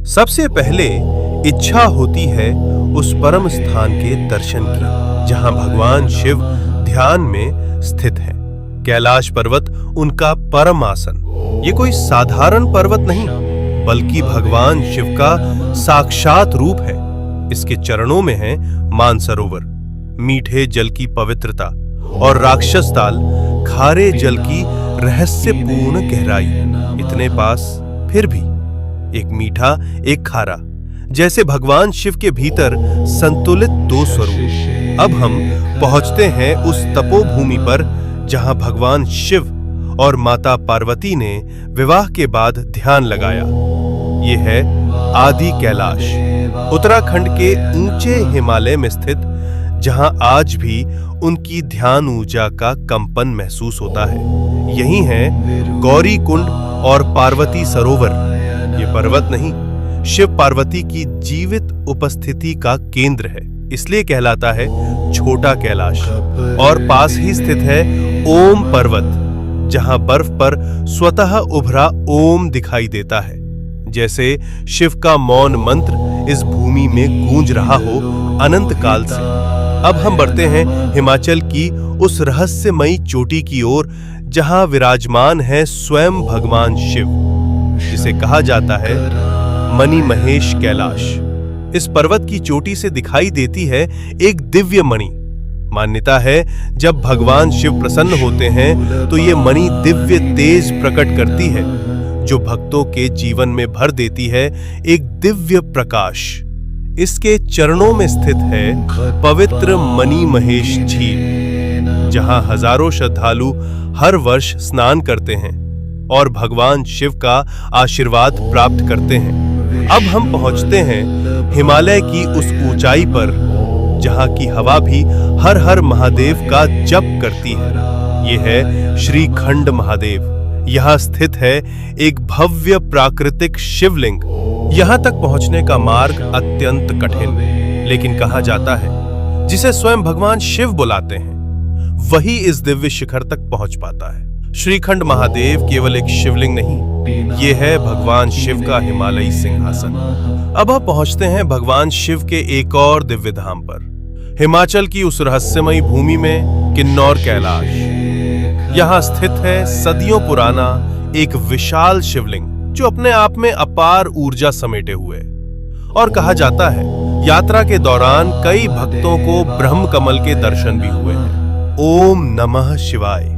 सबसे पहले इच्छा होती है उस परम स्थान के दर्शन की जहां भगवान शिव ध्यान में स्थित है। कैलाश पर्वत उनका परम आसन। ये कोई साधारण पर्वत नहीं बल्कि भगवान शिव का साक्षात रूप है। इसके चरणों में है मानसरोवर, मीठे जल की पवित्रता, और राक्षस ताल, खारे जल की रहस्यपूर्ण गहराई। इतने पास फिर भी एक मीठा एक खारा, जैसे भगवान शिव के भीतर संतुलित दो स्वरूप। अब हम पहुंचते हैं उस तपोभूमि पर जहां भगवान शिव और माता पार्वती ने विवाह के बाद ध्यान लगाया। ये है आदि कैलाश, उत्तराखंड के ऊंचे हिमालय में स्थित, जहां आज भी उनकी ध्यान ऊर्जा का कंपन महसूस होता है। यही है गौरी कुंड और पार्वती सरोवर। ये पर्वत नहीं, शिव पार्वती की जीवित उपस्थिति का केंद्र है, इसलिए कहलाता है छोटा कैलाश। और पास ही स्थित है ओम पर्वत, जहां बर्फ पर स्वतः उभरा ओम दिखाई देता है, जैसे शिव का मौन मंत्र इस भूमि में गूंज रहा हो अनंत काल से। अब हम बढ़ते हैं हिमाचल की उस रहस्यमयी चोटी की ओर जहां विराजमान है स्वयं भगवान शिव, जिसे कहा जाता है मणि महेश कैलाश। इस पर्वत की चोटी से दिखाई देती है एक दिव्य मणि। मान्यता है जब भगवान शिव प्रसन्न होते हैं तो ये मणि दिव्य तेज प्रकट करती है, जो भक्तों के जीवन में भर देती है एक दिव्य प्रकाश। इसके चरणों में स्थित है पवित्र मणि महेश झील, जहां हजारों श्रद्धालु हर वर्ष स्नान करते हैं और भगवान शिव का आशीर्वाद प्राप्त करते हैं। अब हम पहुंचते हैं हिमालय की उस ऊंचाई पर जहां की हवा भी हर हर महादेव का जप करती है। यह है श्रीखंड महादेव। यहाँ स्थित है एक भव्य प्राकृतिक शिवलिंग। यहाँ तक पहुंचने का मार्ग अत्यंत कठिन, लेकिन कहा जाता है जिसे स्वयं भगवान शिव बुलाते हैं वही इस दिव्य शिखर तक पहुंच पाता है। श्रीखंड महादेव केवल एक शिवलिंग नहीं, ये है भगवान शिव का हिमालयी सिंहासन। अब हम पहुंचते हैं भगवान शिव के एक और दिव्य धाम पर, हिमाचल की उस रहस्यमयी भूमि में किन्नौर कैलाश। यहाँ स्थित है सदियों पुराना एक विशाल शिवलिंग, जो अपने आप में अपार ऊर्जा समेटे हुए। और कहा जाता है यात्रा के दौरान कई भक्तों को ब्रह्म कमल के दर्शन भी हुए हैं। ओम नमः शिवाय।